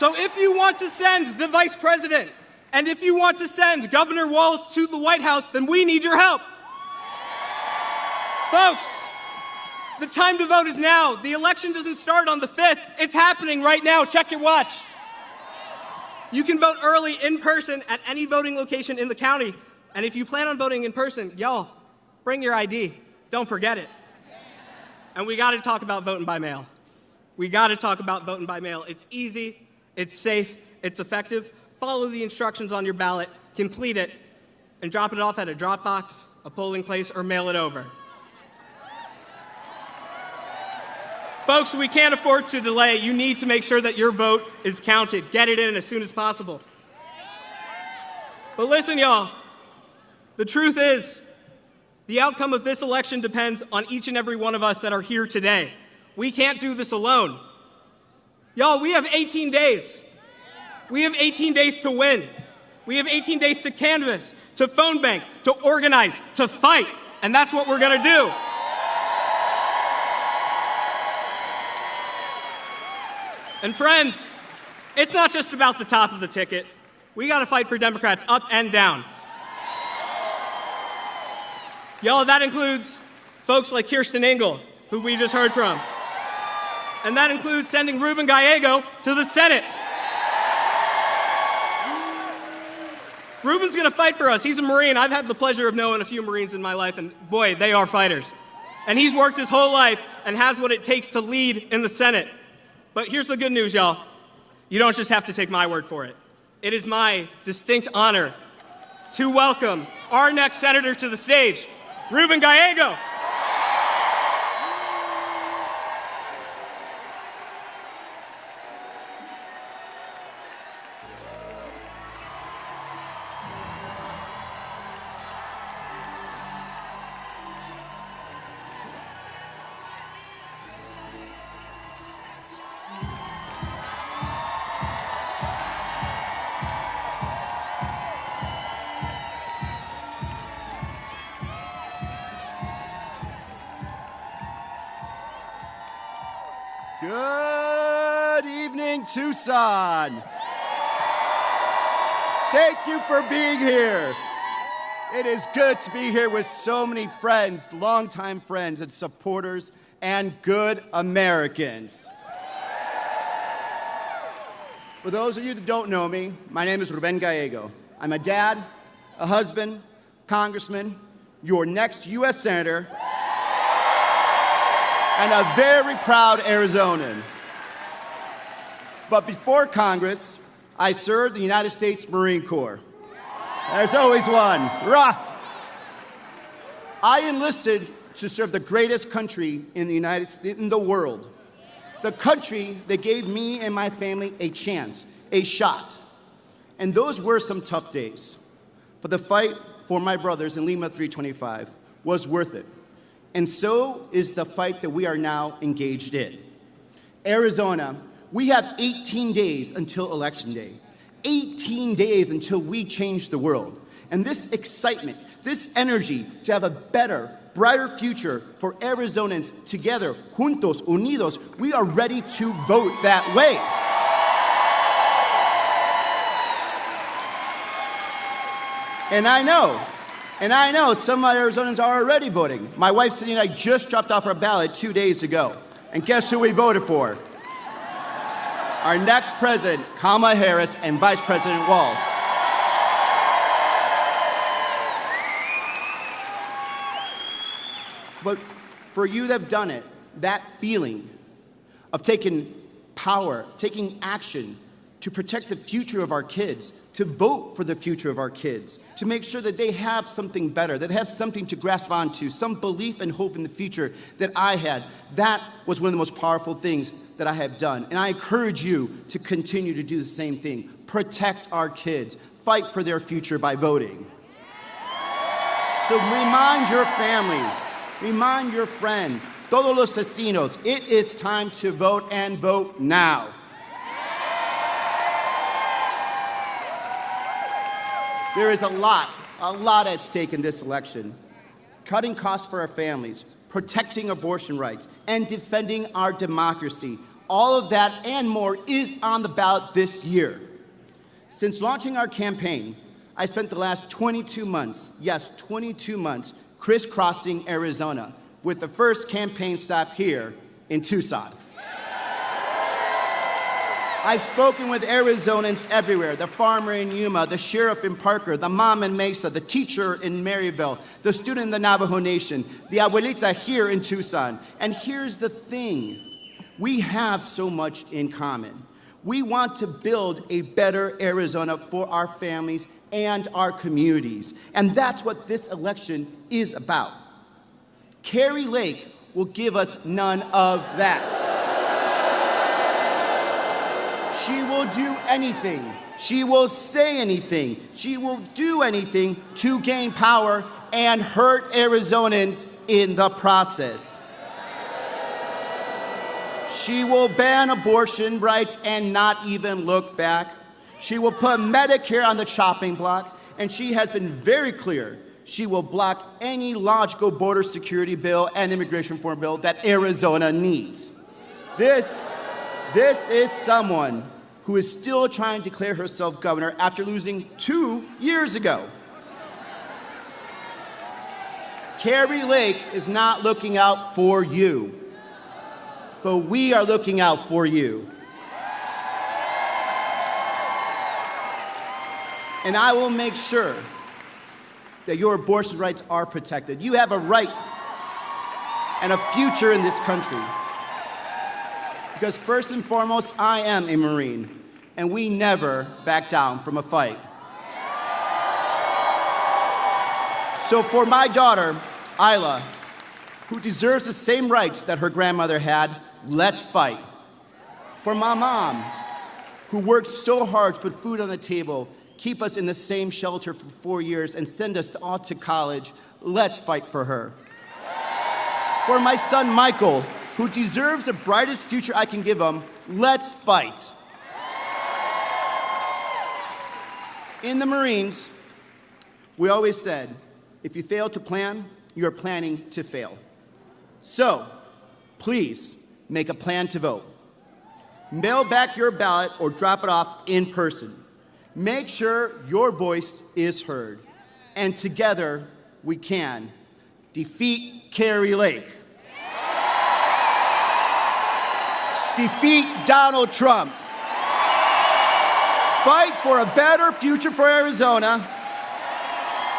So if you want to send the vice president, and if you want to send Governor Walz to the White House, then we need your help. Folks, the time to vote is now. The election doesn't start on the 5th. It's happening right now. Check your watch. You can vote early in person at any voting location in the county. And if you plan on voting in person, y'all, bring your ID. Don't forget it. And we got to talk about voting by mail. We got to talk about voting by mail. It's easy, it's safe, it's effective. Follow the instructions on your ballot, complete it, and drop it off at a drop box, a polling place, or mail it over. Folks, we can't afford to delay. You need to make sure that your vote is counted. Get it in as soon as possible. But listen, y'all, the truth is, the outcome of this election depends on each and every one of us that are here today. We can't do this alone. Y'all, we have 18 days. We have 18 days to win. We have 18 days to canvass, to phone bank, to organize, to fight, and that's what we're gonna do. And friends, it's not just about the top of the ticket. We gotta fight for Democrats up and down. Y'all, that includes folks like Kirsten Engel, who we just heard from. And that includes sending Ruben Gallego to the Senate. Ruben's gonna fight for us. He's a Marine. I've had the pleasure of knowing a few Marines in my life, and boy, they are fighters. And he's worked his whole life and has what it takes to lead in the Senate. But here's the good news, y'all. You don't just have to take my word for it. It is my distinct honor to welcome our next senator to the stage, Ruben Gallego. Good evening, Tucson. Thank you for being here. It is good to be here with so many friends, longtime friends and supporters, and good Americans. For those of you that don't know me, my name is Ruben Gallego. I'm a dad, a husband, congressman, your next U.S. Senator, and a very proud Arizonan. But before Congress, I served the United States Marine Corps. There's always one. Rah! I enlisted to serve the greatest country in the world. The country that gave me and my family a chance, a shot. And those were some tough days. But the fight for my brothers in Lima 325 was worth it. And so is the fight that we are now engaged in. Arizona, we have 18 days until Election Day. 18 days until we change the world. And this excitement, this energy to have a better, brighter future for Arizonans together, juntos, unidos, we are ready to vote that way. And I know some Arizonans are already voting. My wife, Cindy, and I just dropped off our ballot 2 days ago. And guess who we voted for? Our next president, Kamala Harris, and Vice President Walz. But for you that have done it, that feeling of taking power, taking action, to protect the future of our kids, to vote for the future of our kids, to make sure that they have something better, that they have something to grasp onto, some belief and hope in the future that I had. That was one of the most powerful things that I have done. And I encourage you to continue to do the same thing. Protect our kids. Fight for their future by voting. So remind your family, remind your friends, todos los vecinos, it is time to vote and vote now. There is a lot at stake in this election. Cutting costs for our families, protecting abortion rights, and defending our democracy. All of that and more is on the ballot this year. Since launching our campaign, I spent the last 22 months, yes, 22 months, crisscrossing Arizona, with the first campaign stop here in Tucson. I've spoken with Arizonans everywhere, the farmer in Yuma, the sheriff in Parker, the mom in Mesa, the teacher in Maryville, the student in the Navajo Nation, the abuelita here in Tucson. And here's the thing, we have so much in common. We want to build a better Arizona for our families and our communities. And that's what this election is about. Kari Lake will give us none of that. She will do anything. She will say anything. She will do anything to gain power and hurt Arizonans in the process. She will ban abortion rights and not even look back. She will put Medicare on the chopping block, and she has been very clear. She will block any logical border security bill and immigration reform bill that Arizona needs. This is someone who is still trying to declare herself governor after losing 2 years ago. Kari Lake is not looking out for you, but we are looking out for you. And I will make sure that your abortion rights are protected. You have a right and a future in this country. Because first and foremost, I am a Marine, and we never back down from a fight. So for my daughter, Isla, who deserves the same rights that her grandmother had, let's fight. For my mom, who worked so hard to put food on the table, keep us in the same shelter for 4 years, and send us all to college, let's fight for her. For my son, Michael, who deserves the brightest future I can give him, let's fight. In the Marines, we always said, if you fail to plan, you're planning to fail. So, please, make a plan to vote. Mail back your ballot or drop it off in person. Make sure your voice is heard. And together, we can defeat Kari Lake. Defeat Donald Trump. Fight for a better future for Arizona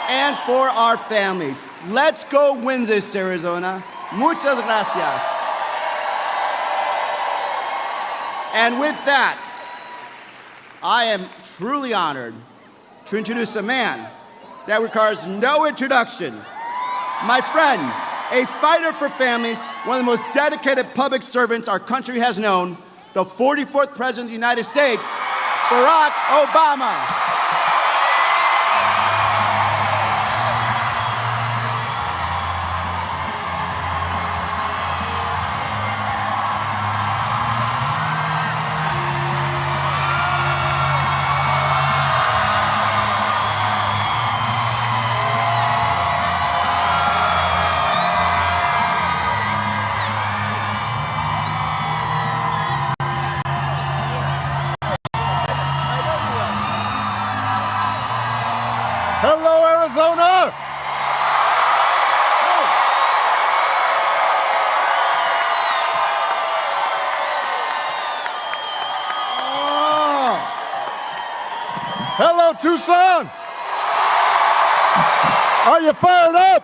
and for our families. Let's go win this, Arizona. Muchas gracias. And with that, I am truly honored to introduce a man that requires no introduction. My friend, a fighter for families, one of the most dedicated public servants our country has known, the 44th President of the United States, Barack Obama. Hello, Arizona! Hello, Tucson! Are you fired up?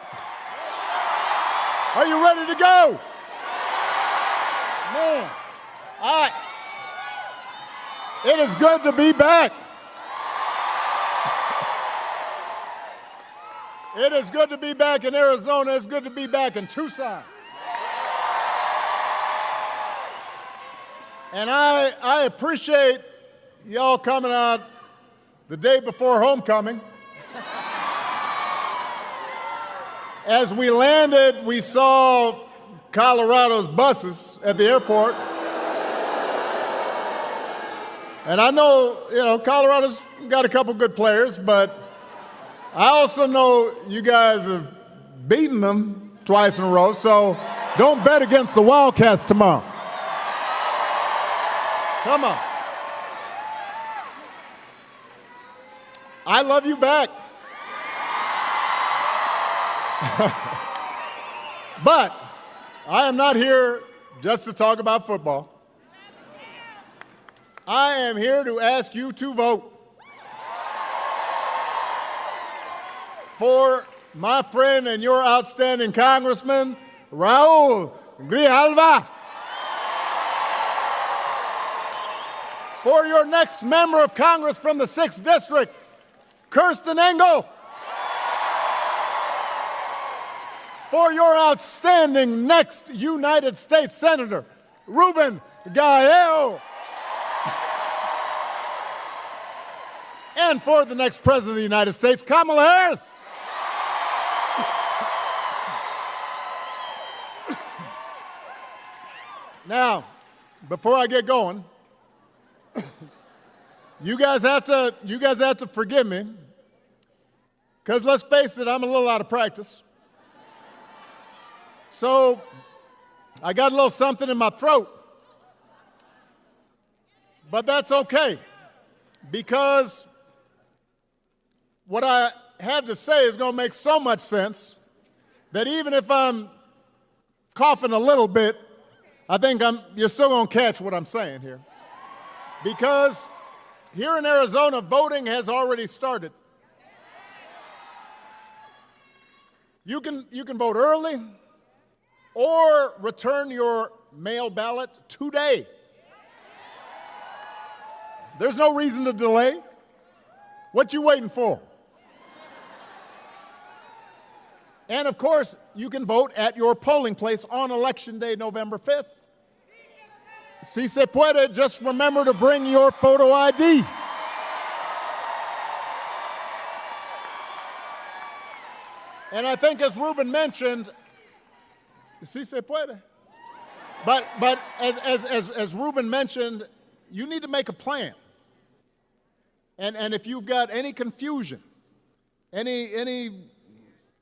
Are you ready to go? Man, it is good to be back. It is good to be back in Arizona. It's good to be back in Tucson. And I appreciate y'all coming out the day before homecoming. As we landed, we saw Colorado's buses at the airport. And I know, Colorado's got a couple good players, but I also know you guys have beaten them twice in a row, so don't bet against the Wildcats tomorrow. Come on. I love you back. But I am not here just to talk about football. I am here to ask you to vote for my friend and your outstanding Congressman, Raul Grijalva, for your next member of Congress from the 6th District, Kirsten Engel, for your outstanding next United States Senator, Ruben Gallego, and for the next President of the United States, Kamala Harris. Now, before I get going, you guys have to forgive me, because let's face it, I'm a little out of practice. So I got a little something in my throat, but that's okay, because what I have to say is going to make so much sense that even if I'm coughing a little bit, I think you're still going to catch what I'm saying here. Because here in Arizona, voting has already started. You can vote early or return your mail ballot today. There's no reason to delay. What you waiting for? And of course, you can vote at your polling place on Election Day, November 5th. Si se puede, just remember to bring your photo ID. And I think as Ruben mentioned, si se puede. But as Ruben mentioned, you need to make a plan. And if you've got any confusion, any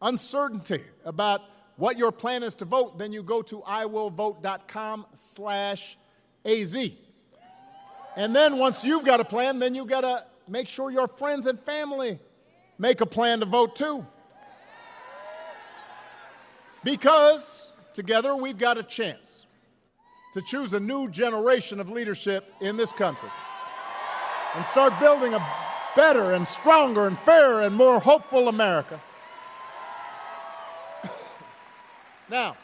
uncertainty about what your plan is to vote, then you go to iwillvote.com/AZ. And then once you've got a plan, then you've got to make sure your friends and family make a plan to vote too. Because together we've got a chance to choose a new generation of leadership in this country and start building a better and stronger and fairer and more hopeful America. Now,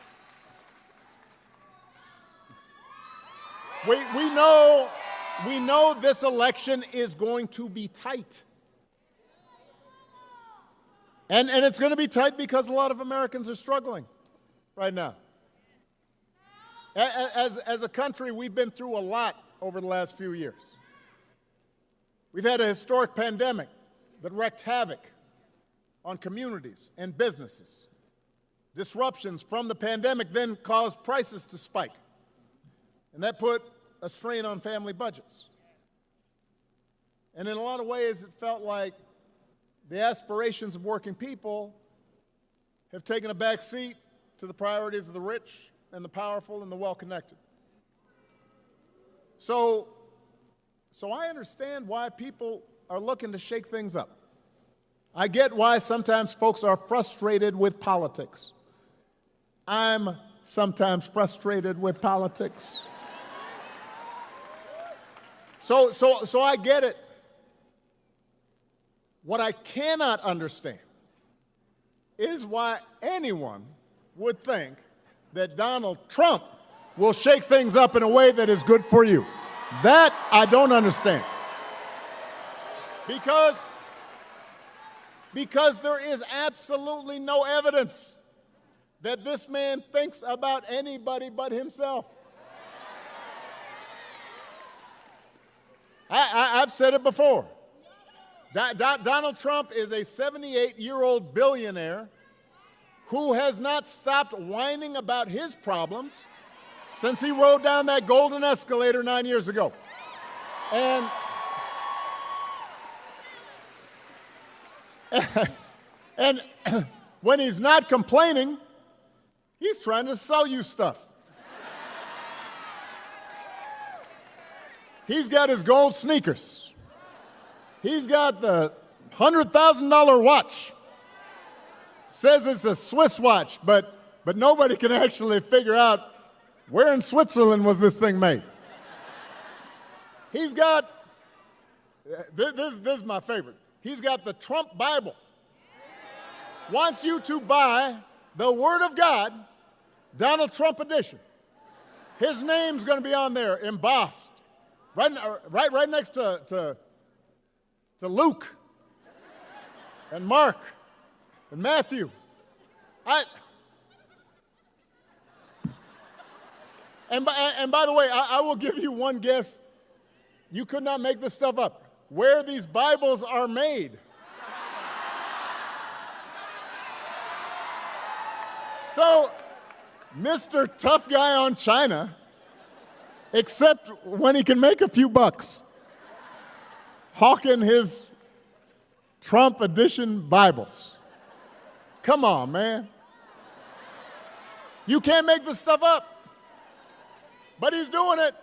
we know this election is going to be tight. And it's going to be tight because a lot of Americans are struggling right now. As a country, we've been through a lot over the last few years. We've had a historic pandemic that wreaked havoc on communities and businesses. Disruptions from the pandemic then caused prices to spike, and that put a strain on family budgets. And in a lot of ways, it felt like the aspirations of working people have taken a back seat to the priorities of the rich and the powerful and the well-connected. So I understand why people are looking to shake things up. I get why sometimes folks are frustrated with politics. I'm sometimes frustrated with politics. So I get it. What I cannot understand is why anyone would think that Donald Trump will shake things up in a way that is good for you. That I don't understand. Because there is absolutely no evidence that this man thinks about anybody but himself. I've said it before. Donald Trump is a 78-year-old billionaire who has not stopped whining about his problems since he rode down that golden escalator 9 years ago. And when he's not complaining, he's trying to sell you stuff. He's got his gold sneakers. He's got the $100,000 watch. Says it's a Swiss watch, but nobody can actually figure out where in Switzerland was this thing made. He's got, this is my favorite. He's got the Trump Bible. Wants you to buy the Word of God, Donald Trump edition. His name's going to be on there, embossed, right next to Luke and Mark and Matthew. And by the way, I will give you one guess. You could not make this stuff up. Where these Bibles are made. So, Mr. Tough Guy on China, except when he can make a few bucks, hawking his Trump edition Bibles. Come on, man. You can't make this stuff up. But he's doing it.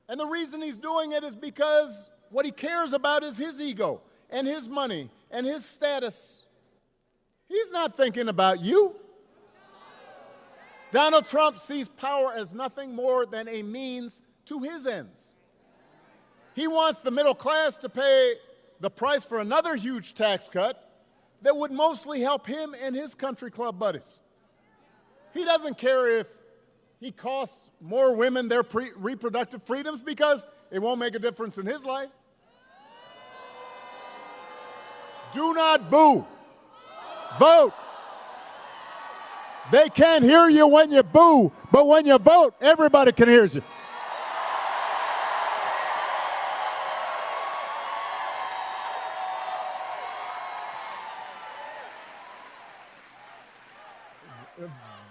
And the reason he's doing it is because what he cares about is his ego and his money and his status. He's not thinking about you. Donald Trump sees power as nothing more than a means to his ends. He wants the middle class to pay the price for another huge tax cut that would mostly help him and his country club buddies. He doesn't care if he costs more women their reproductive freedoms because it won't make a difference in his life. Do not boo. Vote. They can't hear you when you boo, but when you vote, everybody can hear you.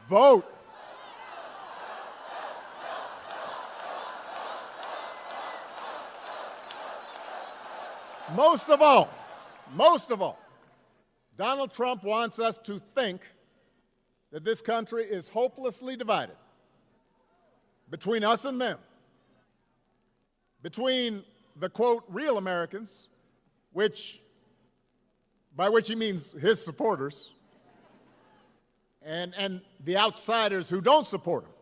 Vote. Most of all, Donald Trump wants us to think that this country is hopelessly divided between us and them, between the, quote, real Americans, by which he means his supporters, and the outsiders who don't support him.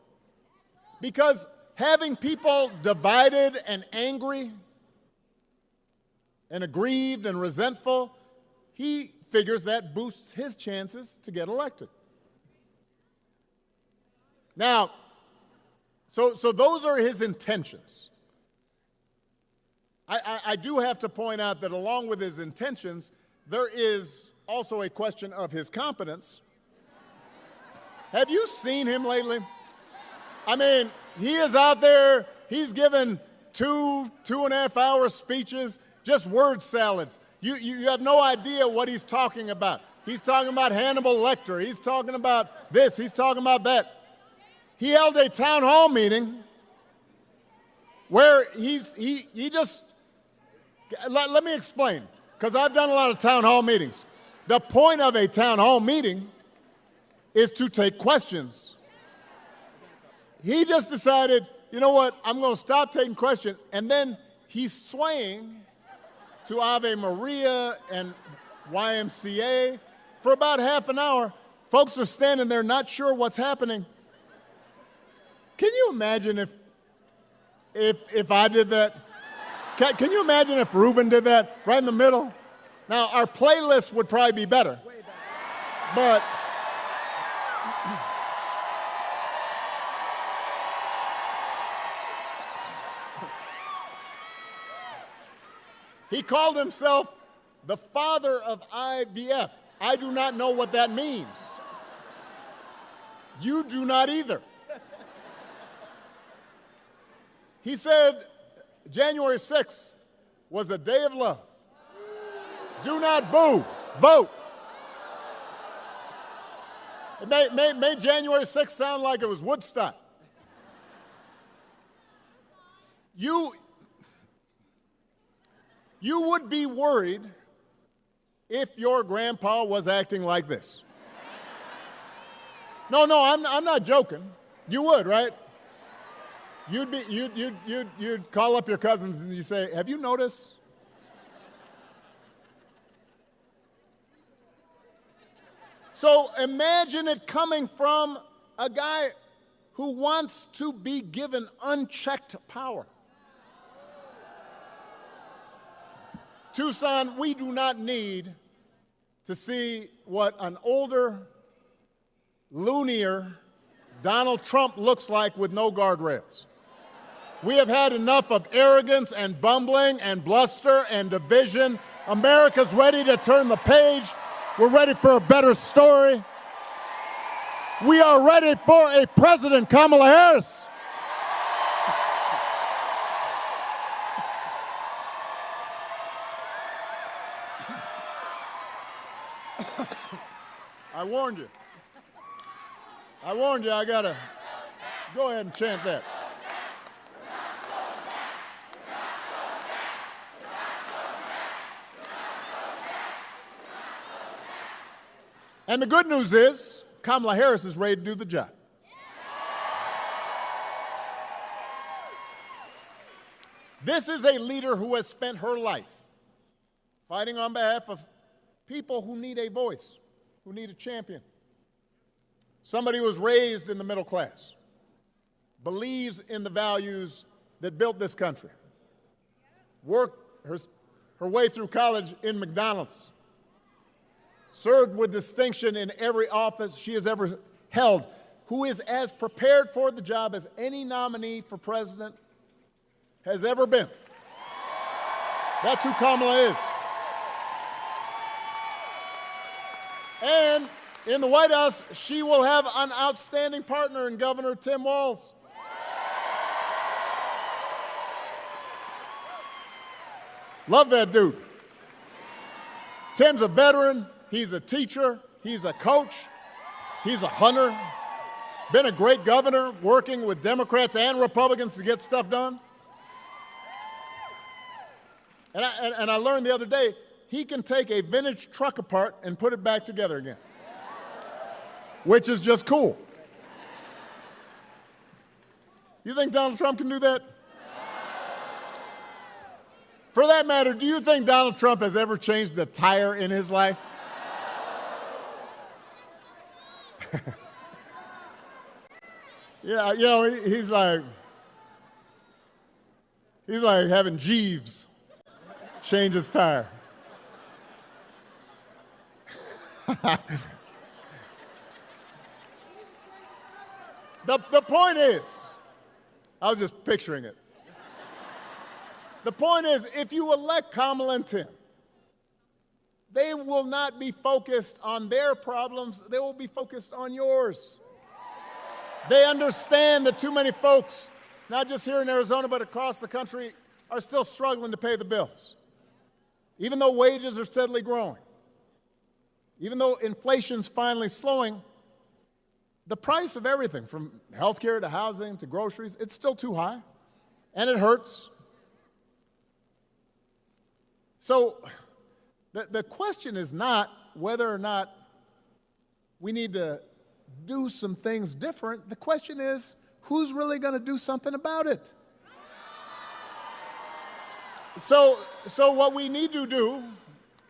Because having people divided and angry and aggrieved and resentful, he figures that boosts his chances to get elected. Now, so those are his intentions. I do have to point out that along with his intentions, there is also a question of his competence. Have you seen him lately? I mean, he is out there, he's given 2.5 hour speeches, just word salads. You have no idea what he's talking about. He's talking about Hannibal Lecter. He's talking about this. He's talking about that. He held a town hall meeting where he just, let me explain, because I've done a lot of town hall meetings. The point of a town hall meeting is to take questions. He just decided, you know what, I'm going to stop taking questions, and then he's swaying to Ave Maria and YMCA for about half an hour. Folks are standing there not sure what's happening. Can you imagine if I did that? Can you imagine if Ruben did that right in the middle? Now, our playlist would probably be better. But he called himself the father of IVF. I do not know what that means. You do not either. He said January 6th was a day of love. Do not boo, vote. It made January 6th sound like it was Woodstock. You would be worried if your grandpa was acting like this. No, I'm not joking. You would, right? You'd call up your cousins and you say, have you noticed? So imagine it coming from a guy who wants to be given unchecked power. Tucson, we do not need to see what an older, loonier Donald Trump looks like with no guardrails. We have had enough of arrogance and bumbling and bluster and division. America's ready to turn the page. We're ready for a better story. We are ready for a President, Kamala Harris. I warned you. I gotta go ahead and chant that. And the good news is, Kamala Harris is ready to do the job. This is a leader who has spent her life fighting on behalf of people who need a voice, who need a champion. Somebody who was raised in the middle class, believes in the values that built this country, worked her way through college in McDonald's, served with distinction in every office she has ever held, who is as prepared for the job as any nominee for president has ever been. That's who Kamala is. And in the White House, she will have an outstanding partner in Governor Tim Walz. Love that dude. Tim's a veteran. He's a teacher, he's a coach, he's a hunter, been a great governor working with Democrats and Republicans to get stuff done. And I learned the other day, he can take a vintage truck apart and put it back together again, which is just cool. You think Donald Trump can do that? For that matter, do you think Donald Trump has ever changed a tire in his life? Yeah, you know, he's like having Jeeves change his tire. The point is, I was just picturing it. The point is, if you elect Kamala and Tim, they will not be focused on their problems, they will be focused on yours. They understand that too many folks, not just here in Arizona, but across the country, are still struggling to pay the bills. Even though wages are steadily growing, even though inflation's finally slowing, the price of everything, from healthcare to housing to groceries, it's still too high, and it hurts. So the question is not whether or not we need to do some things different. The question is, who's really going to do something about it? So what we need to do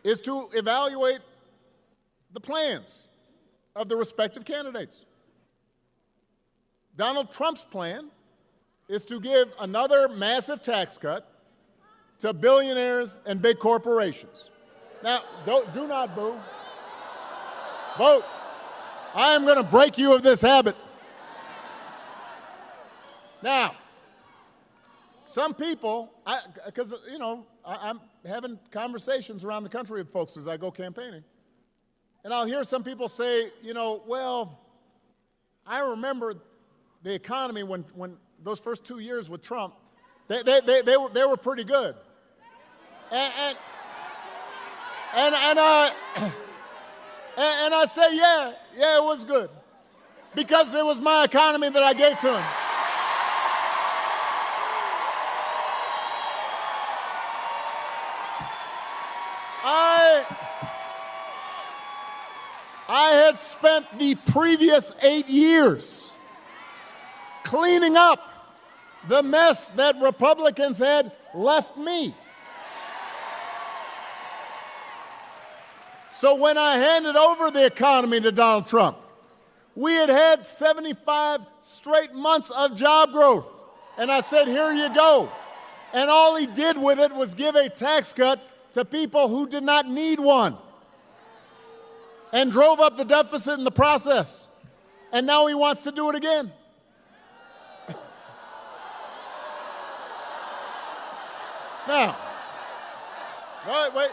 is to evaluate the plans of the respective candidates. Donald Trump's plan is to give another massive tax cut to billionaires and big corporations. Now, do not boo. Vote. I am going to break you of this habit. Now, some people, because, you know, I'm having conversations around the country with folks as I go campaigning, and I'll hear some people say, you know, well, I remember the economy when those first 2 years with Trump, they were pretty good. And I say, yeah, it was good. Because it was my economy that I gave to him. I had spent the previous 8 years cleaning up the mess that Republicans had left me. So when I handed over the economy to Donald Trump, we had had 75 straight months of job growth. And I said, here you go. And all he did with it was give a tax cut to people who did not need one, and drove up the deficit in the process. And now he wants to do it again. Now, wait.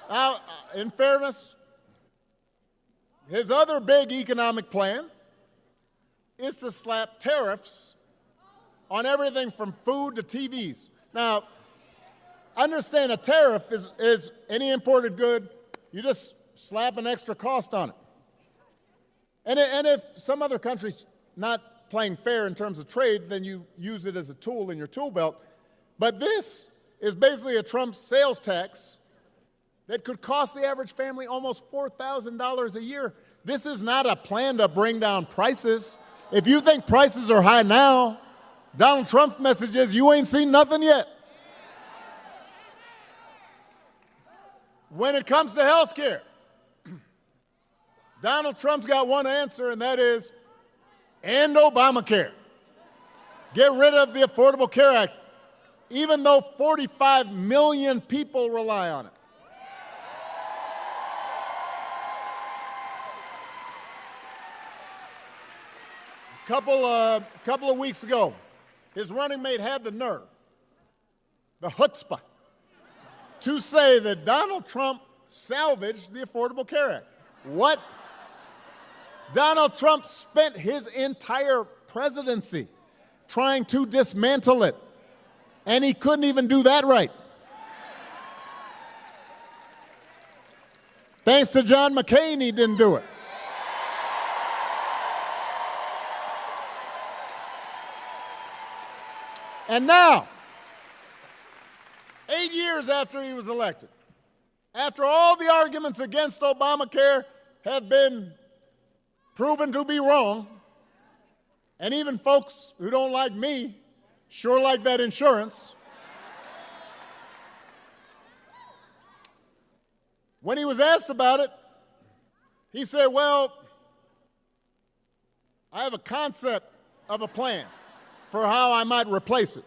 Now, in fairness, his other big economic plan is to slap tariffs on everything from food to TVs. Now, understand a tariff is any imported good, you just slap an extra cost on it. And if some other country's not playing fair in terms of trade, then you use it as a tool in your tool belt. But this is basically a Trump sales tax that could cost the average family almost $4,000 a year. This is not a plan to bring down prices. If you think prices are high now, Donald Trump's message is you ain't seen nothing yet. When it comes to health care, Donald Trump's got one answer, and that is end Obamacare. Get rid of the Affordable Care Act, even though 45 million people rely on it. A couple of weeks ago, his running mate had the nerve, the chutzpah, to say that Donald Trump salvaged the Affordable Care Act. What? Donald Trump spent his entire presidency trying to dismantle it, and he couldn't even do that right. Thanks to John McCain, he didn't do it. And now, 8 years after he was elected, after all the arguments against Obamacare have been proven to be wrong, and even folks who don't like me sure like that insurance, when he was asked about it, he said, well, I have a concept of a plan for how I might replace it.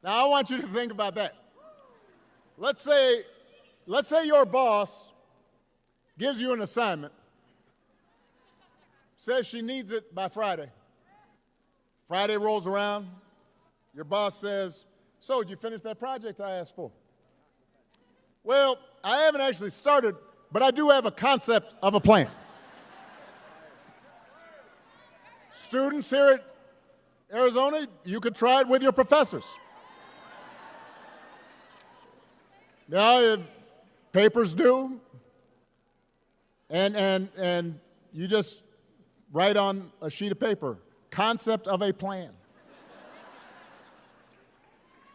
Now, I want you to think about that. Let's say your boss gives you an assignment, says she needs it by Friday. Friday rolls around, your boss says, so, did you finish that project I asked for? Well, I haven't actually started, but I do have a concept of a plan. Students here at Arizona, you could try it with your professors. Now, papers due, and you just write on a sheet of paper, concept of a plan.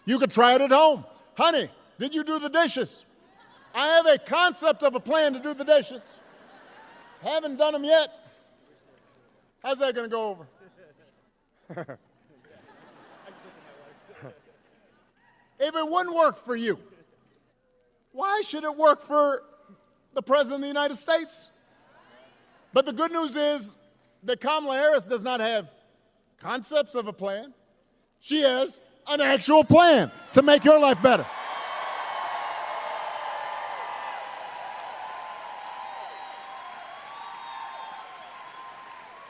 You could try it at home. Honey, did you do the dishes? I have a concept of a plan to do the dishes. Haven't done them yet. How's that going to go over? If it wouldn't work for you, why should it work for the President of the United States? But the good news is that Kamala Harris does not have concepts of a plan. She has an actual plan to make your life better.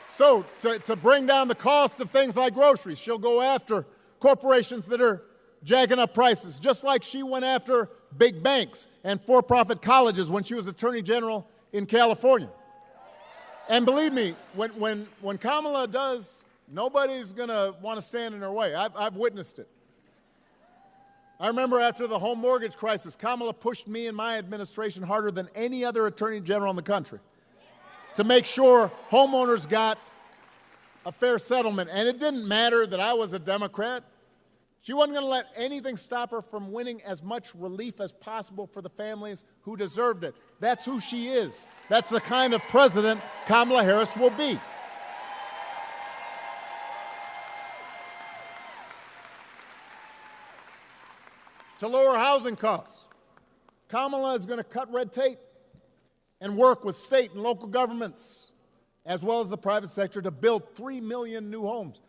So to bring down the cost of things like groceries, she'll go after corporations that are jacking up prices, just like she went after big banks and for-profit colleges when she was Attorney General in California. And believe me, when Kamala does, nobody's going to want to stand in her way. I've witnessed it. I remember after the home mortgage crisis, Kamala pushed me and my administration harder than any other Attorney General in the country to make sure homeowners got a fair settlement. And it didn't matter that I was a Democrat. She wasn't going to let anything stop her from winning as much relief as possible for the families who deserved it. That's who she is. That's the kind of president Kamala Harris will be. to lower housing costs. Kamala is going to cut red tape and work with state and local governments, as well as the private sector, to build 3 million new homes.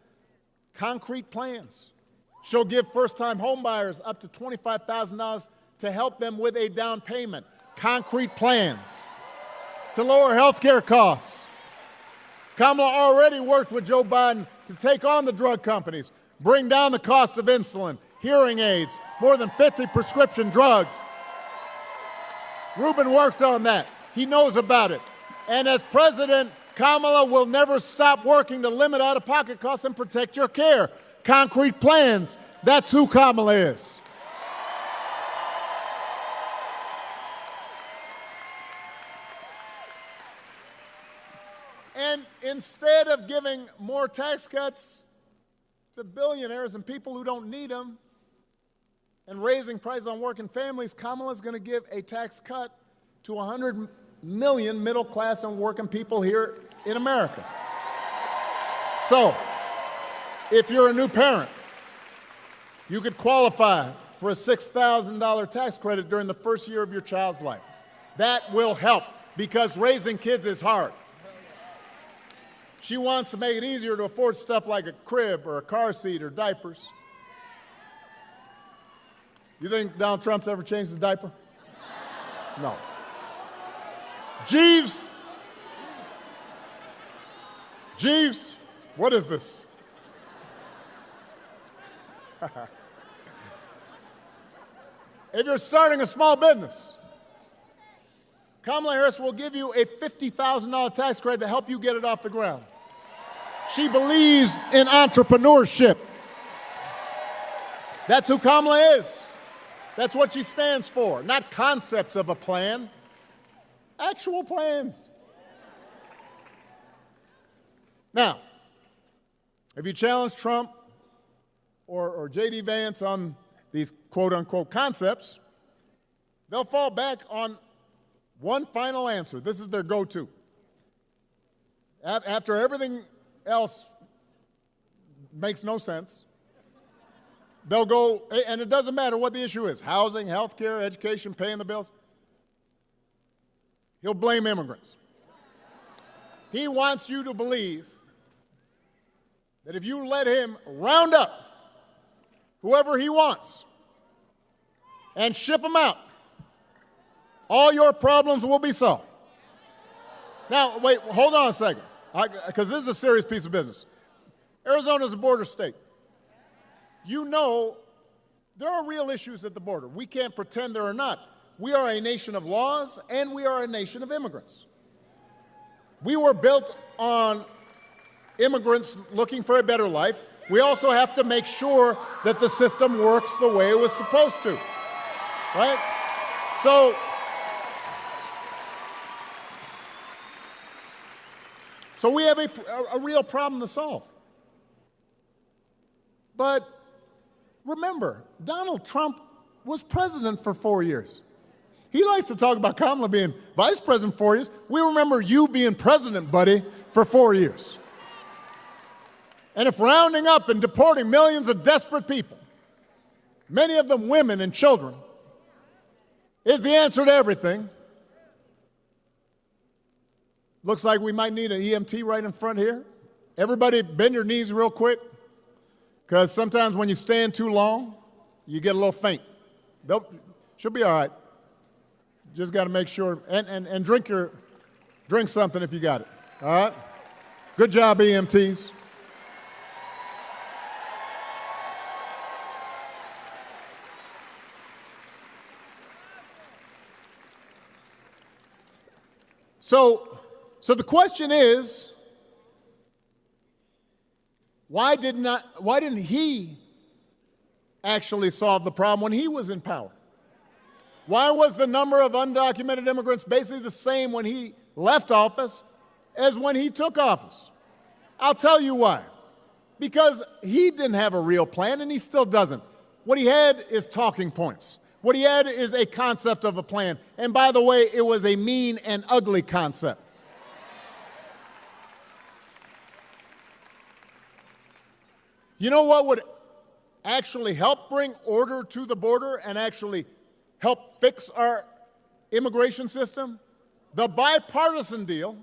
Concrete plans. She'll give first-time homebuyers up to $25,000 to help them with a down payment. Concrete plans to lower health care costs. Kamala already worked with Joe Biden to take on the drug companies, bring down the cost of insulin, hearing aids, more than 50 prescription drugs. Rubin worked on that. He knows about it. And as president, Kamala will never stop working to limit out-of-pocket costs and protect your care. Concrete plans. That's who Kamala is. And instead of giving more tax cuts to billionaires and people who don't need them and raising prices on working families, Kamala's going to give a tax cut to 100 million middle-class and working people here in America. So, if you're a new parent, you could qualify for a $6,000 tax credit during the first year of your child's life. That will help, because raising kids is hard. She wants to make it easier to afford stuff like a crib or a car seat or diapers. You think Donald Trump's ever changed the diaper? No. Jeeves, what is this? If you're starting a small business, Kamala Harris will give you a $50,000 tax credit to help you get it off the ground. She believes in entrepreneurship. That's who Kamala is. That's what she stands for. Not concepts of a plan, actual plans. Now, if you challenge Trump or J.D. Vance on these quote-unquote concepts, they'll fall back on one final answer. This is their go-to. After everything else makes no sense, they'll go, and it doesn't matter what the issue is, housing, health care, education, paying the bills. He'll blame immigrants. He wants you to believe that if you let him round up whoever he wants and ship them out, all your problems will be solved. Now, wait, hold on a second, because this is a serious piece of business. Arizona is a border state. You know there are real issues at the border. We can't pretend there are not. We are a nation of laws, and we are a nation of immigrants. We were built on immigrants looking for a better life. We also have to make sure that the system works the way it was supposed to, right? So we have a real problem to solve. But remember, Donald Trump was president for 4 years. He likes to talk about Kamala being vice president 4 years. We remember you being president, buddy, for 4 years. And if rounding up and deporting millions of desperate people, many of them women and children, is the answer to everything, looks like we might need an EMT right in front here. Everybody bend your knees real quick, because sometimes when you stand too long, you get a little faint. She'll be all right. Just got to make sure, and drink something if you got it, all right? Good job, EMTs. So the question is, why didn't he actually solve the problem when he was in power? Why was the number of undocumented immigrants basically the same when he left office as when he took office? I'll tell you why. Because he didn't have a real plan, and he still doesn't. What he had is talking points. What he had is a concept of a plan. And by the way, it was a mean and ugly concept. You know what would actually help bring order to the border and actually help fix our immigration system? The bipartisan deal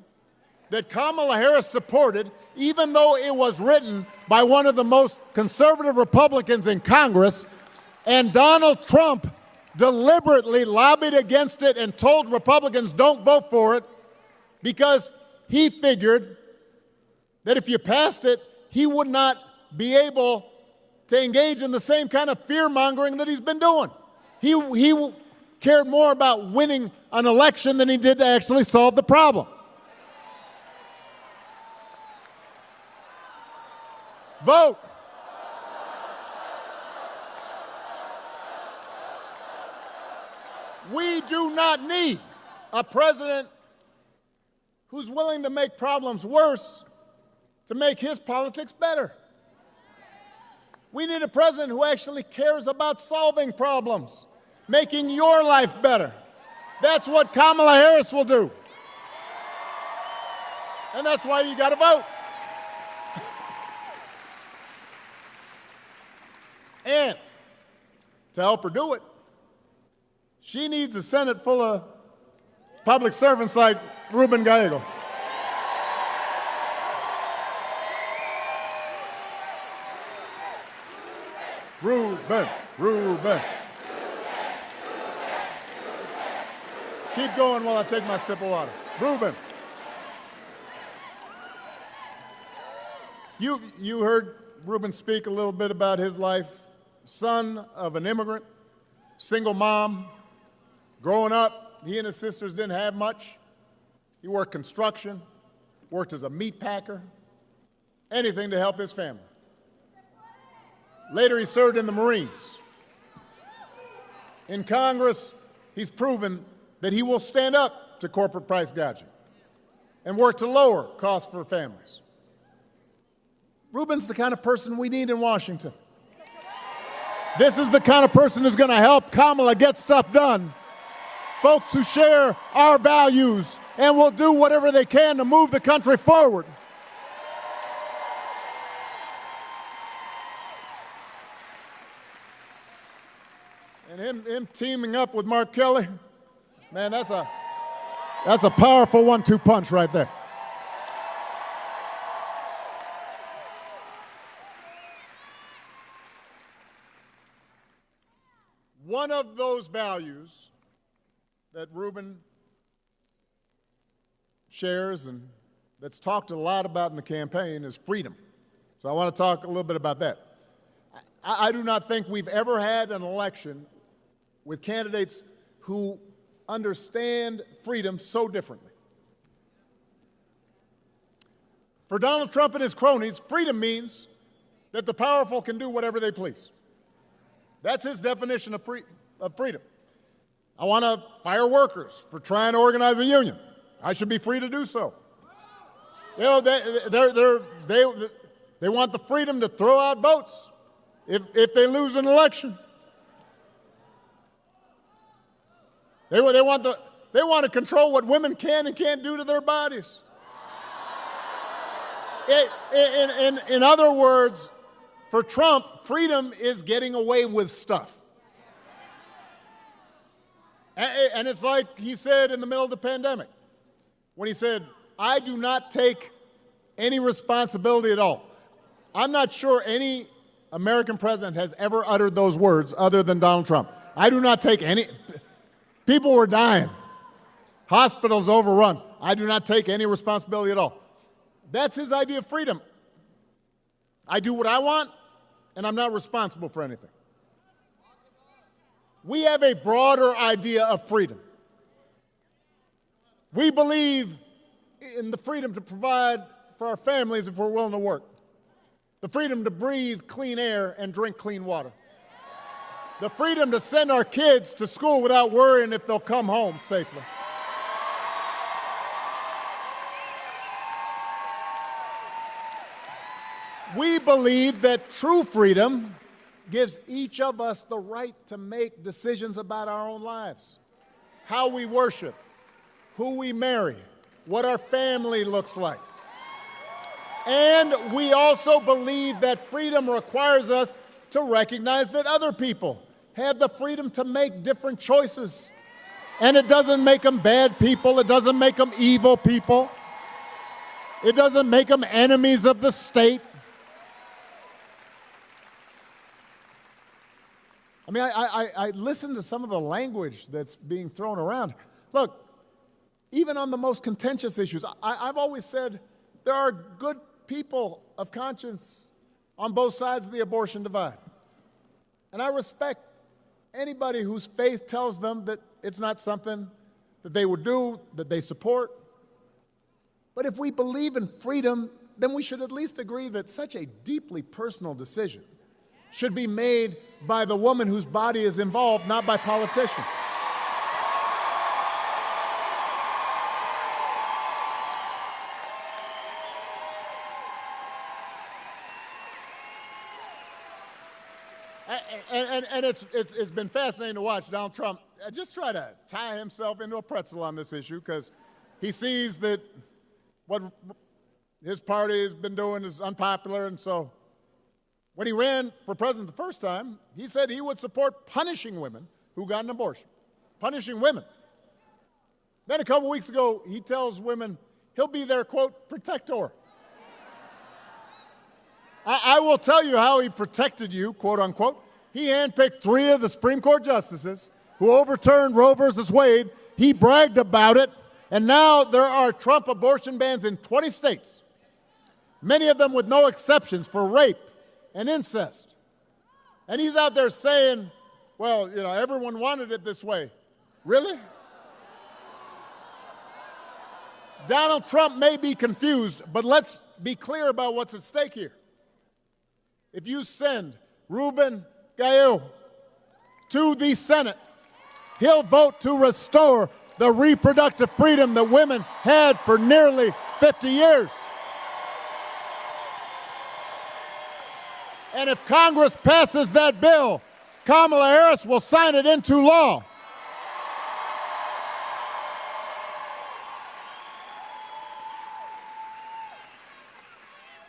that Kamala Harris supported, even though it was written by one of the most conservative Republicans in Congress, and Donald Trump deliberately lobbied against it and told Republicans don't vote for it because he figured that if you passed it, he would not be able to engage in the same kind of fear-mongering that he's been doing. He cared more about winning an election than he did to actually solve the problem. Vote. We do not need a president who's willing to make problems worse to make his politics better. We need a president who actually cares about solving problems, making your life better. That's what Kamala Harris will do. And that's why you got to vote. And to help her do it, she needs a Senate full of public servants like Ruben Gallego. Ruben. Keep going while I take my sip of water. Ruben. You heard Ruben speak a little bit about his life. Son of an immigrant, single mom. Growing up, he and his sisters didn't have much. He worked construction, worked as a meat packer, anything to help his family. Later, he served in the Marines. In Congress, he's proven that he will stand up to corporate price gouging and work to lower costs for families. Ruben's the kind of person we need in Washington. This is the kind of person who's going to help Kamala get stuff done. Folks who share our values and will do whatever they can to move the country forward. And him teaming up with Mark Kelly, man, that's a powerful 1-2 punch right there. One of those values that Ruben shares and that's talked a lot about in the campaign is freedom. So I want to talk a little bit about that. I do not think we've ever had an election with candidates who understand freedom so differently. For Donald Trump and his cronies, freedom means that the powerful can do whatever they please. That's his definition of freedom. I want to fire workers for trying to organize a union. I should be free to do so. You know, they want the freedom to throw out votes if they lose an election. They want to control what women can and can't do to their bodies. In other words, for Trump, freedom is getting away with stuff. And it's like he said in the middle of the pandemic, when he said, I do not take any responsibility at all. I'm not sure any American president has ever uttered those words other than Donald Trump. I do not take any. People were dying. Hospitals overrun. I do not take any responsibility at all. That's his idea of freedom. I do what I want, and I'm not responsible for anything. We have a broader idea of freedom. We believe in the freedom to provide for our families if we're willing to work. The freedom to breathe clean air and drink clean water. The freedom to send our kids to school without worrying if they'll come home safely. We believe that true freedom gives each of us the right to make decisions about our own lives, how we worship, who we marry, what our family looks like. And we also believe that freedom requires us to recognize that other people have the freedom to make different choices. And it doesn't make them bad people. It doesn't make them evil people. It doesn't make them enemies of the state. I mean, I listen to some of the language that's being thrown around. Look, even on the most contentious issues, I've always said there are good people of conscience on both sides of the abortion divide. And I respect anybody whose faith tells them that it's not something that they would do, that they support. But if we believe in freedom, then we should at least agree that such a deeply personal decision should be made by the woman whose body is involved, not by politicians. And it's been fascinating to watch Donald Trump just try to tie himself into a pretzel on this issue, because he sees that what his party has been doing is unpopular. And so when he ran for president the first time, he said he would support punishing women who got an abortion. Punishing women. Then a couple weeks ago, he tells women he'll be their, quote, protector. I will tell you how he protected you, quote unquote. He handpicked 3 of the Supreme Court justices who overturned Roe versus Wade. He bragged about it, and now there are Trump abortion bans in 20 states, many of them with no exceptions for rape and incest. And he's out there saying, well, you know, everyone wanted it this way. Really? Donald Trump may be confused, but let's be clear about what's at stake here. If you send Ruben Gallego to the Senate, he'll vote to restore the reproductive freedom that women had for nearly 50 years. And if Congress passes that bill, Kamala Harris will sign it into law.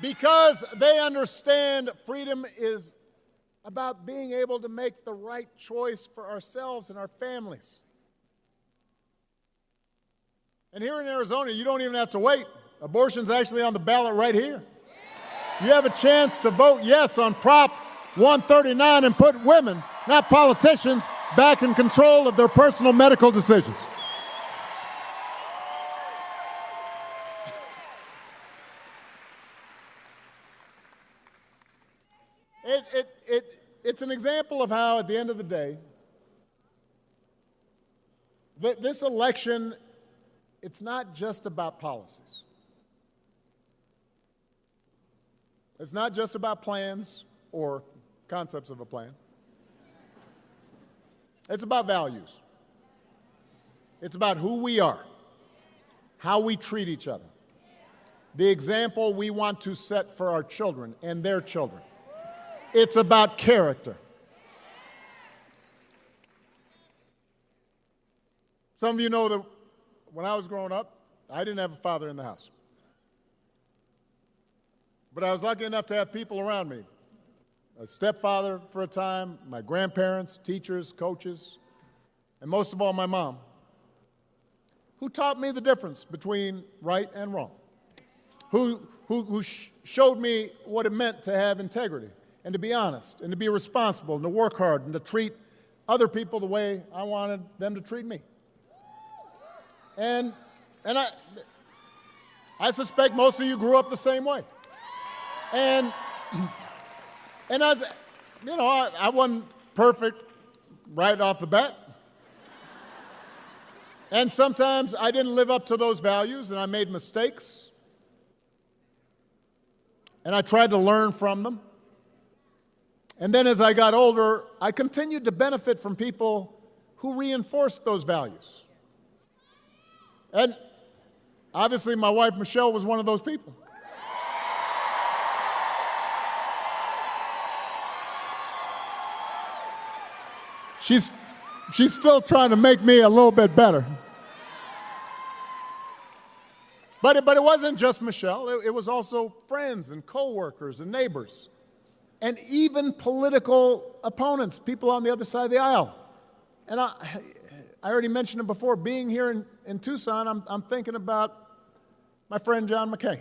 Because they understand freedom is about being able to make the right choice for ourselves and our families. And here in Arizona, you don't even have to wait. Abortion's actually on the ballot right here. You have a chance to vote yes on Prop 139 and put women, not politicians, back in control of their personal medical decisions. It's an example of how, at the end of the day, this election, it's not just about policies. It's not just about plans or concepts of a plan. It's about values. It's about who we are, how we treat each other, the example we want to set for our children and their children. It's about character. Some of you know that when I was growing up, I didn't have a father in the house. But I was lucky enough to have people around me. A stepfather for a time, my grandparents, teachers, coaches, and most of all, my mom, who taught me the difference between right and wrong, who showed me what it meant to have integrity, and to be honest, and to be responsible, and to work hard, and to treat other people the way I wanted them to treat me. And I suspect most of you grew up the same way. And as you know, I wasn't perfect right off the bat. And sometimes I didn't live up to those values, and I made mistakes. And I tried to learn from them. And then as I got older, I continued to benefit from people who reinforced those values. And obviously, my wife, Michelle, was one of those people. She's still trying to make me a little bit better. But it wasn't just Michelle. It was also friends and coworkers and neighbors and even political opponents, people on the other side of the aisle. And I already mentioned it before, being here in Tucson, I'm thinking about my friend John McCain.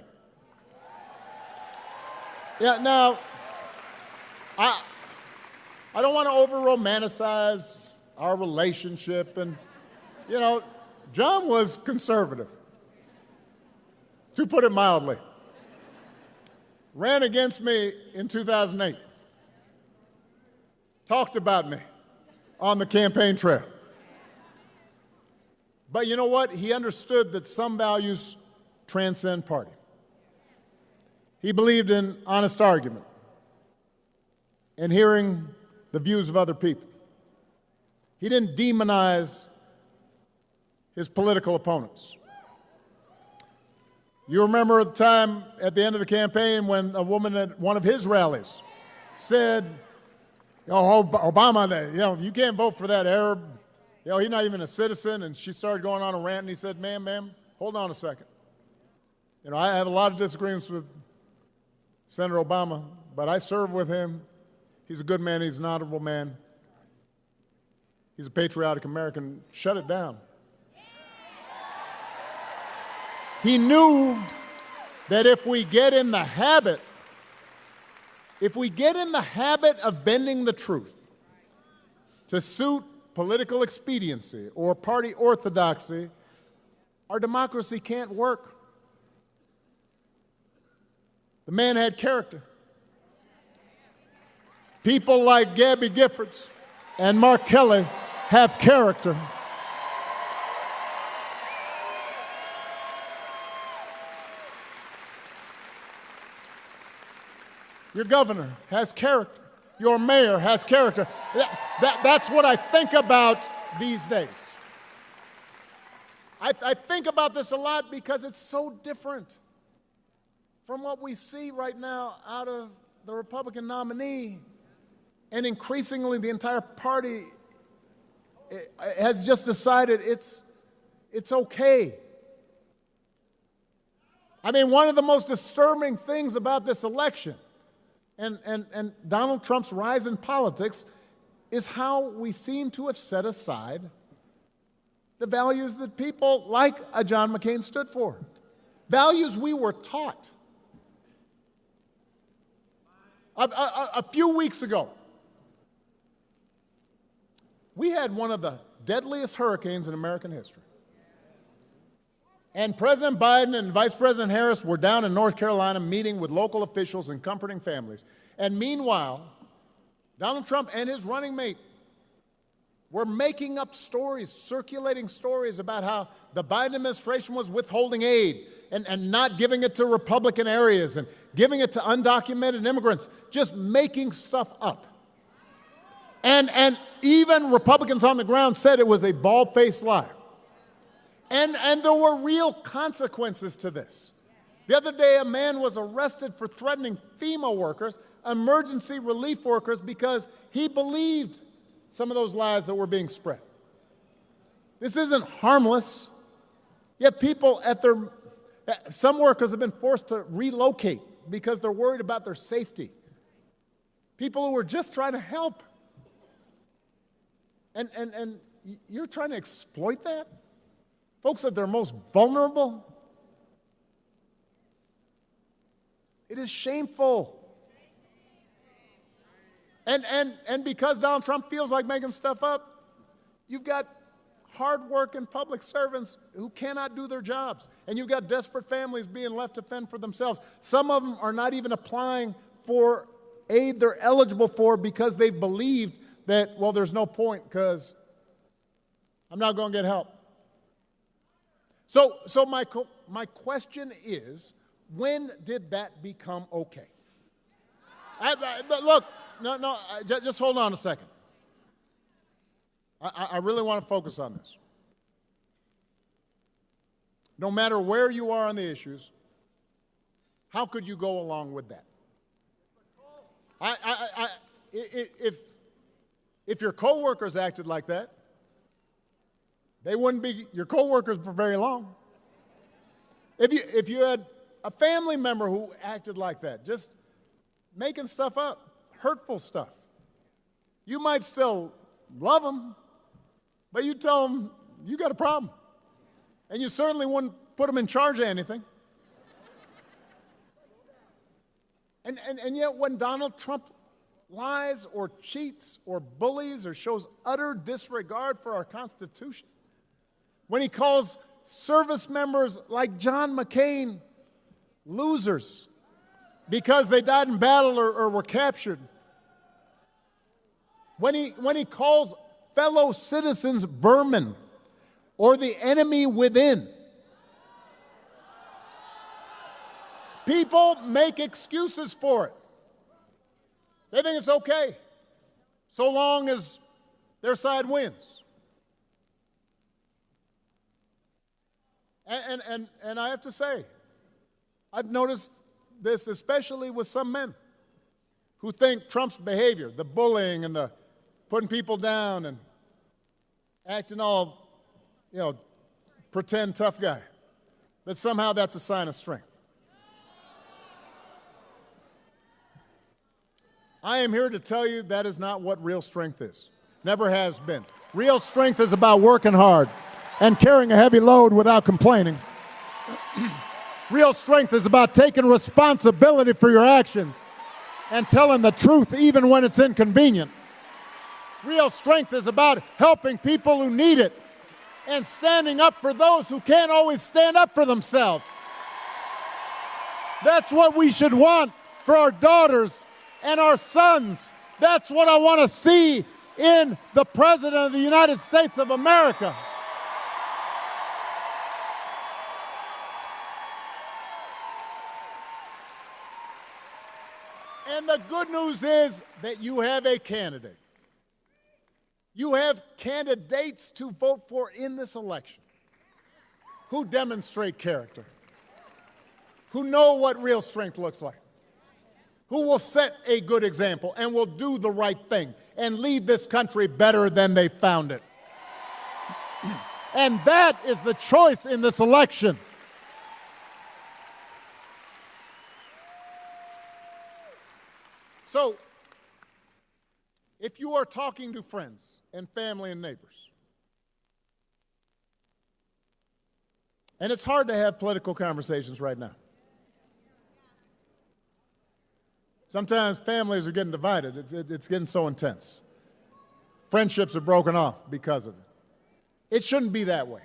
Yeah, now, I don't want to over-romanticize our relationship, and, you know, John was conservative, to put it mildly. Ran against me in 2008. Talked about me on the campaign trail. But you know what? He understood that some values transcend party. He believed in honest argument and hearing the views of other people. He didn't demonize his political opponents. You remember the time at the end of the campaign when a woman at one of his rallies said, "Oh, Obama, you can't vote for that Arab. He's not even a citizen." And she started going on a rant, and he said, ma'am, hold on a second. I have a lot of disagreements with Senator Obama, but I serve with him. He's a good man. He's an honorable man. He's a patriotic American. Shut it down. He knew that if we get in the habit of bending the truth to suit political expediency or party orthodoxy, our democracy can't work. The man had character. People like Gabby Giffords and Mark Kelly have character. Your governor has character. Your mayor has character. That's what I think about these days. I think about this a lot because it's so different from what we see right now out of the Republican nominee. And increasingly, the entire party has just decided it's okay. I mean, one of the most disturbing things about this election and Donald Trump's rise in politics is how we seem to have set aside the values that people like a John McCain stood for. Values we were taught. A few weeks ago, we had one of the deadliest hurricanes in American history. And President Biden and Vice President Harris were down in North Carolina meeting with local officials and comforting families. And meanwhile, Donald Trump and his running mate were making up stories, circulating stories about how the Biden administration was withholding aid and not giving it to Republican areas and giving it to undocumented immigrants, just making stuff up. And even Republicans on the ground said it was a bald-faced lie. And there were real consequences to this. The other day, a man was arrested for threatening FEMA workers, emergency relief workers, because he believed some of those lies that were being spread. This isn't harmless, yet people some workers have been forced to relocate because they're worried about their safety. People who were just trying to help. And you're trying to exploit that? Folks at their most vulnerable? It is shameful. And because Donald Trump feels like making stuff up, you've got hard-working public servants who cannot do their jobs. And you've got desperate families being left to fend for themselves. Some of them are not even applying for aid they're eligible for because they've believed that, well, there's no point because I'm not going to get help. So my question is, when did that become okay? Look, just hold on a second. I really want to focus on this. No matter where you are on the issues, how could you go along with that? If your coworkers acted like that, they wouldn't be your coworkers for very long. If you had a family member who acted like that, just making stuff up, hurtful stuff. You might still love them, but you tell them you got a problem. And you certainly wouldn't put them in charge of anything. And yet when Donald Trump lies or cheats or bullies or shows utter disregard for our Constitution, when he calls service members like John McCain losers because they died in battle or were captured, when he calls fellow citizens vermin or the enemy within, people make excuses for it. They think it's okay, so long as their side wins. And I have to say, I've noticed this especially with some men who think Trump's behavior, the bullying and the putting people down and acting all, pretend tough guy, that somehow that's a sign of strength. I am here to tell you that is not what real strength is. Never has been. Real strength is about working hard and carrying a heavy load without complaining. Real strength is about taking responsibility for your actions and telling the truth even when it's inconvenient. Real strength is about helping people who need it and standing up for those who can't always stand up for themselves. That's what we should want for our daughters and our sons. That's what I want to see in the President of the United States of America. And the good news is that you have a candidate. You have candidates to vote for in this election who demonstrate character, who know what real strength looks like, who will set a good example and will do the right thing and leave this country better than they found it. And that is the choice in this election. So, if you are talking to friends and family and neighbors, and it's hard to have political conversations right now. Sometimes families are getting divided. It's getting so intense. Friendships are broken off because of it. It shouldn't be that way.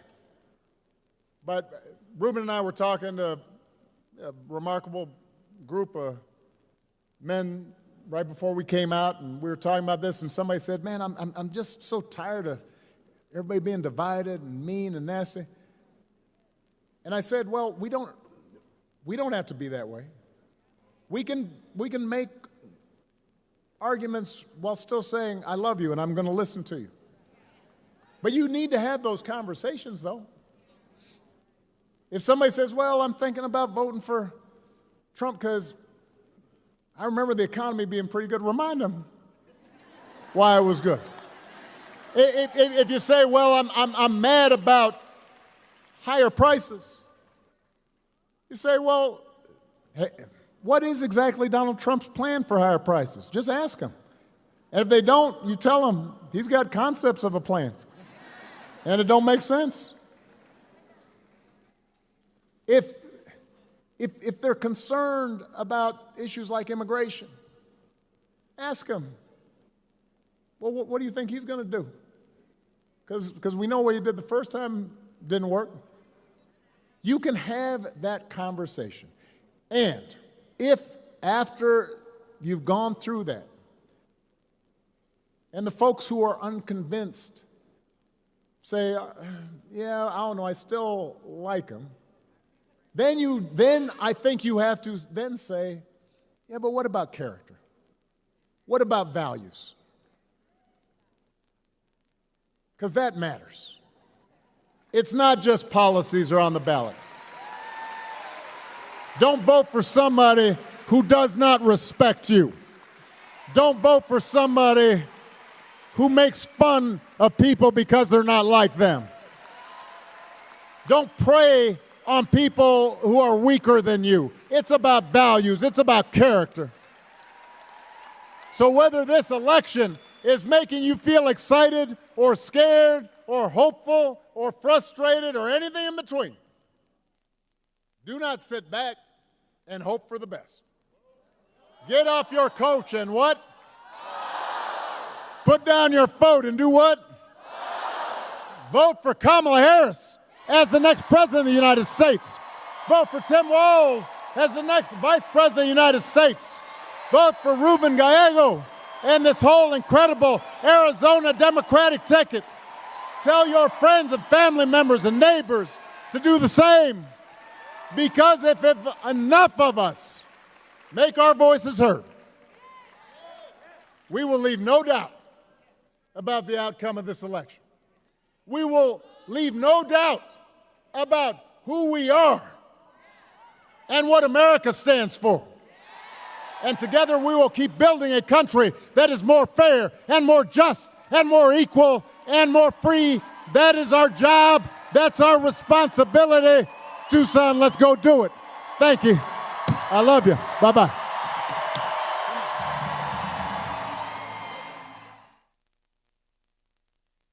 But Ruben and I were talking to a remarkable group of men right before we came out, and we were talking about this, and somebody said, man, I'm just so tired of everybody being divided and mean and nasty. And I said, well, we don't have to be that way. We can make arguments while still saying, I love you and I'm going to listen to you. But you need to have those conversations, though. If somebody says, well, I'm thinking about voting for Trump because I remember the economy being pretty good, remind them why it was good. If you say, well, I'm mad about higher prices, you say, well, hey, what is exactly Donald Trump's plan for higher prices? Just ask him. And if they don't, you tell him he's got concepts of a plan, and it don't make sense. If they're concerned about issues like immigration, ask them, well, what do you think he's going to do? Because we know what he did the first time didn't work. You can have that conversation. And if after you've gone through that, and the folks who are unconvinced say, yeah, I don't know, I still like him, then I think you have to then say, yeah, but what about character? What about values? Because that matters. It's not just policies are on the ballot. Don't vote for somebody who does not respect you. Don't vote for somebody who makes fun of people because they're not like them. Don't prey on people who are weaker than you. It's about values. It's about character. So whether this election is making you feel excited or scared or hopeful or frustrated or anything in between, do not sit back and hope for the best. Get off your couch and what? Put down your vote and do what? Vote for Kamala Harris as the next president of the United States. Vote for Tim Walz as the next vice president of the United States. Vote for Ruben Gallego and this whole incredible Arizona Democratic ticket. Tell your friends and family members and neighbors to do the same. Because if enough of us make our voices heard, we will leave no doubt about the outcome of this election. We will leave no doubt about who we are and what America stands for. And together we will keep building a country that is more fair and more just and more equal and more free. That is our job. That's our responsibility. Tucson, let's go do it. Thank you. I love you. Bye-bye.